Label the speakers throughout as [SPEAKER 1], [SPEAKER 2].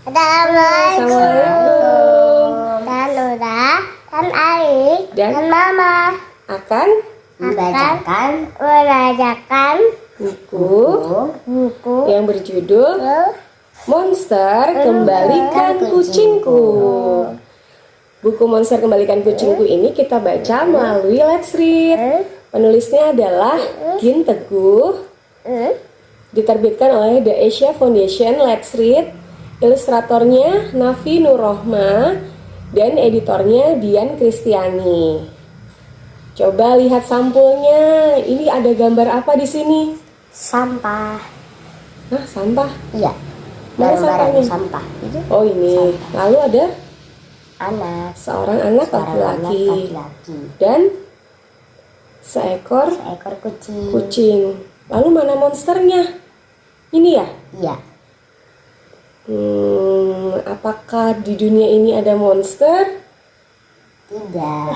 [SPEAKER 1] Assalamualaikum.
[SPEAKER 2] Dan Nura, dan Ali,
[SPEAKER 1] Dan
[SPEAKER 2] dan Mama
[SPEAKER 1] akan
[SPEAKER 2] membacakan
[SPEAKER 1] buku
[SPEAKER 2] buku
[SPEAKER 1] yang berjudul Monster Kembalikan Kucingku. Buku Monster Kembalikan Kucingku ini kita baca melalui Let's Read. Penulisnya adalah Gin Teguh. Diterbitkan oleh The Asia Foundation. Let's Read. Ilustratornya Nafi Nurrohma dan editornya Dian Kristiani. Coba lihat sampulnya. Ini ada gambar apa di sini?
[SPEAKER 2] sampah.
[SPEAKER 1] Nah, sampah.
[SPEAKER 2] Iya,
[SPEAKER 1] Mana
[SPEAKER 2] barang-barang
[SPEAKER 1] sampahnya?
[SPEAKER 2] sampah. Itu
[SPEAKER 1] Oh, ini.
[SPEAKER 2] Sampah.
[SPEAKER 1] Lalu ada
[SPEAKER 2] anak,
[SPEAKER 1] seorang anak laki-laki dan seekor
[SPEAKER 2] kucing.
[SPEAKER 1] kucing. Lalu mana monsternya? Ini ya?
[SPEAKER 2] Iya,
[SPEAKER 1] Apakah di dunia ini ada monster?
[SPEAKER 2] tidak.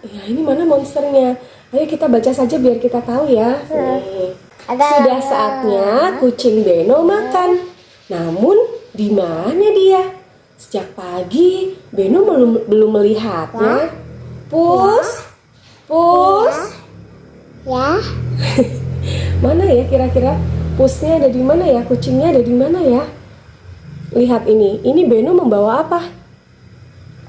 [SPEAKER 1] Ya, ini mana monsternya? Ayo kita baca saja biar kita tahu ya. Nih. Sudah saatnya kucing Beno makan. Namun di mana dia? Sejak pagi Beno belum melihatnya. Pus,
[SPEAKER 2] Ya,
[SPEAKER 1] mana ya kira-kira? Pusnya ada di mana ya? Kucingnya ada di mana ya? Lihat ini Beno membawa apa?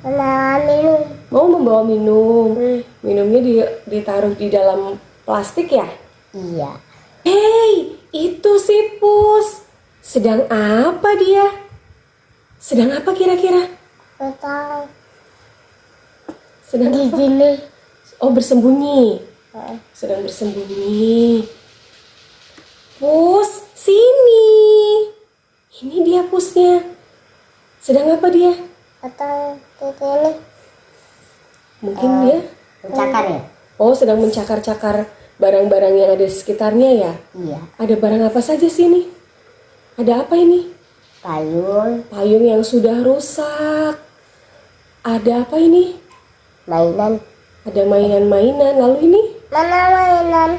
[SPEAKER 2] minum.
[SPEAKER 1] Mau membawa minum. Minumnya ditaruh di dalam plastik ya?
[SPEAKER 2] Iya,
[SPEAKER 1] Hei, itu si Pus. Sedang apa dia? Sedang apa kira-kira?
[SPEAKER 2] betul.
[SPEAKER 1] Sedang
[SPEAKER 2] Di
[SPEAKER 1] apa?
[SPEAKER 2] sini.
[SPEAKER 1] Oh, bersembunyi. Sedang bersembunyi. Pus, sini. Ini dia Pusnya. Sedang apa dia?
[SPEAKER 2] Betul. Di sini.
[SPEAKER 1] Mungkin dia
[SPEAKER 2] Mencakar ya?
[SPEAKER 1] oh sedang mencakar-cakar barang-barang yang ada di sekitarnya ya.
[SPEAKER 2] Iya.
[SPEAKER 1] Ada barang apa saja sini? Ada apa ini?
[SPEAKER 2] Payung,
[SPEAKER 1] Payung yang sudah rusak. Ada apa ini?
[SPEAKER 2] mainan.
[SPEAKER 1] Ada mainan-mainan. Lalu ini
[SPEAKER 2] Mana mainan?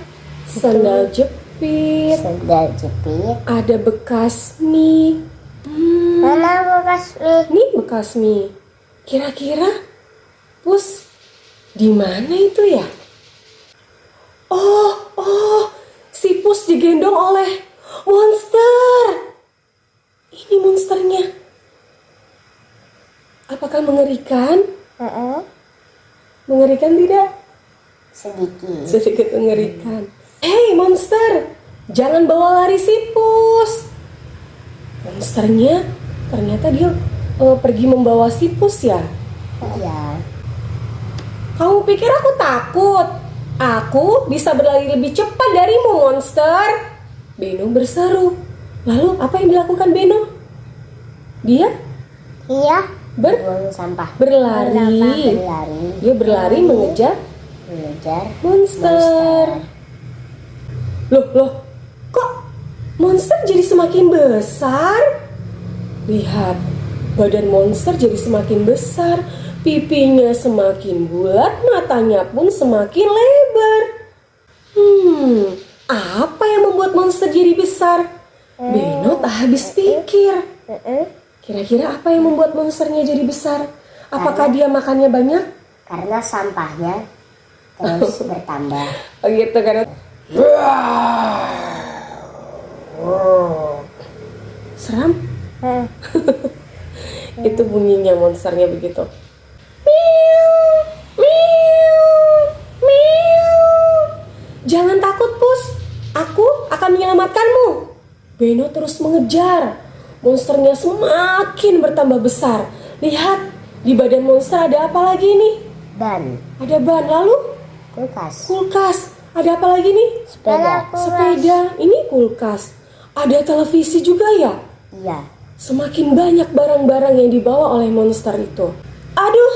[SPEAKER 1] sandal jepit.
[SPEAKER 2] Sendal jepit.
[SPEAKER 1] Ada bekas mie.
[SPEAKER 2] Mana bekas mie?
[SPEAKER 1] Ini bekas mie. Kira-kira Pus di mana itu ya? Oh, si Pus digendong oleh monster. Ini monsternya. Apakah mengerikan? Mengerikan tidak?
[SPEAKER 2] Sedikit.
[SPEAKER 1] Sedikit mengerikan. Hei monster, jangan bawa lari si Pus. Monsternya ternyata dia pergi membawa si Pus ya.
[SPEAKER 2] Iya.
[SPEAKER 1] Kamu pikir aku takut? Aku bisa berlari lebih cepat darimu, monster. Beno berseru. Lalu apa yang dilakukan Beno? Dia
[SPEAKER 2] Iya. Buang sampah.
[SPEAKER 1] berlari. Dia berlari mengejar monster. Loh, kok monster jadi semakin besar? Lihat, badan monster jadi semakin besar, pipinya semakin bulat, matanya pun semakin lebar. Apa yang membuat monster jadi besar? Beno tak habis pikir. Kira-kira apa yang membuat monsternya jadi besar? Apakah dia makannya banyak?
[SPEAKER 2] Karena sampahnya terus bertambah.
[SPEAKER 1] Oh gitu, karena seram. Itu bunyinya monsternya begitu. Miau, miau, miau. Jangan takut, Pus. Aku akan menyelamatkanmu. Beno terus mengejar. Monsternya semakin bertambah besar. Lihat, di badan monster ada apa lagi nih?
[SPEAKER 2] Dan
[SPEAKER 1] Ada ban, lalu kulkas. Ada apa lagi nih? Sepeda. Ini kulkas. Ada televisi juga ya?
[SPEAKER 2] Iya.
[SPEAKER 1] Semakin banyak barang-barang yang dibawa oleh monster itu. Aduh,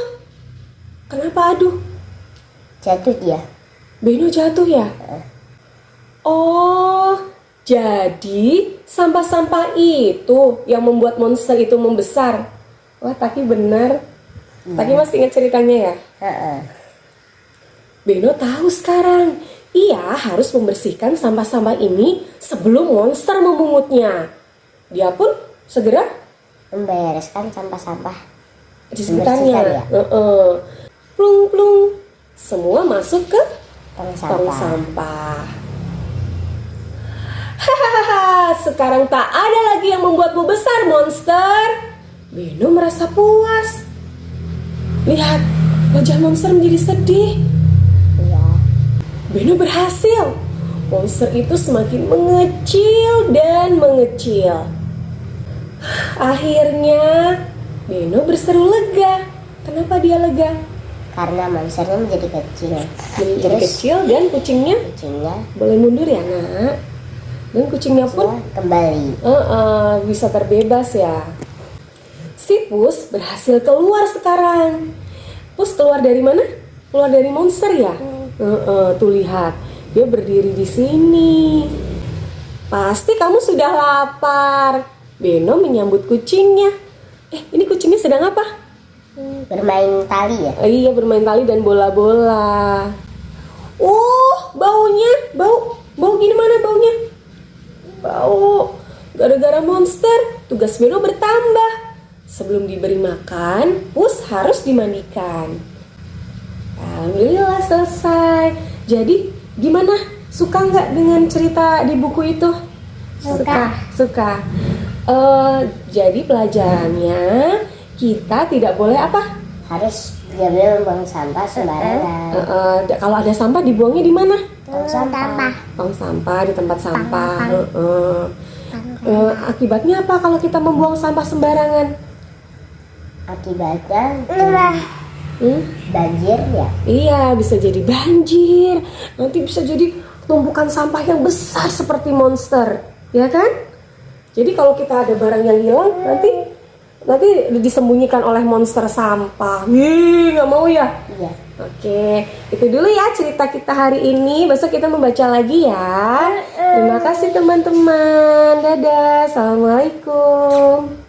[SPEAKER 1] kenapa aduh?
[SPEAKER 2] Jatuh dia.
[SPEAKER 1] Beno jatuh ya? Oh, jadi sampah-sampah itu yang membuat monster itu membesar. Wah, Taki benar. Taki masih ingat ceritanya ya? Beno tahu sekarang. Ia harus membersihkan sampah-sampah ini sebelum monster memungutnya. Dia pun segera
[SPEAKER 2] membereskan sampah-sampah
[SPEAKER 1] di sekitarnya.
[SPEAKER 2] Membersihkan, ya?
[SPEAKER 1] Plung plung, semua masuk ke
[SPEAKER 2] tong
[SPEAKER 1] tong
[SPEAKER 2] sampah.
[SPEAKER 1] sampah. Hahaha, sekarang tak ada lagi yang membuatmu besar, monster. Beno merasa puas. Lihat, wajah monster menjadi sedih.
[SPEAKER 2] Iya.
[SPEAKER 1] Beno berhasil. Monster itu semakin mengecil dan mengecil. Akhirnya, Beno berseru lega. Kenapa dia lega?
[SPEAKER 2] Karena monsternya menjadi kecil.
[SPEAKER 1] Menjadi
[SPEAKER 2] Terus
[SPEAKER 1] kecil dan kucingnya
[SPEAKER 2] kucingnya
[SPEAKER 1] boleh mundur ya, nak. Dan kucingnya pun
[SPEAKER 2] kembali.
[SPEAKER 1] bisa terbebas ya. Si Pus berhasil keluar sekarang. Pus keluar dari mana? Keluar dari monster ya. Tuh lihat, dia berdiri di sini. Pasti kamu sudah lapar. Beno menyambut kucingnya. Ini kucingnya sedang apa?
[SPEAKER 2] Bermain tali ya.
[SPEAKER 1] Iya, bermain tali dan bola-bola. Bau gimana baunya? Bau. Gara-gara monster, tugas Beno bertambah. Sebelum diberi makan, Pus harus dimandikan. Alhamdulillah selesai. Jadi gimana? Suka nggak dengan cerita di buku itu? Suka. Jadi pelajarannya kita tidak boleh apa?
[SPEAKER 2] Harus tidak boleh membuang sampah sembarangan.
[SPEAKER 1] Kalau ada sampah dibuangnya di mana?
[SPEAKER 2] Tong sampah.
[SPEAKER 1] Tong sampah, di tempat sampah. Akibatnya apa kalau kita membuang sampah sembarangan?
[SPEAKER 2] Akibatnya banjir ya.
[SPEAKER 1] Iya, bisa jadi banjir. Nanti bisa jadi tumpukan sampah yang besar seperti monster, ya kan? Jadi kalau kita ada barang yang hilang, nanti disembunyikan oleh monster sampah. Nggak mau ya?
[SPEAKER 2] Iya.
[SPEAKER 1] Oke, itu dulu ya cerita kita hari ini. Besok kita membaca lagi ya. Terima kasih teman-teman. Dadah, assalamualaikum.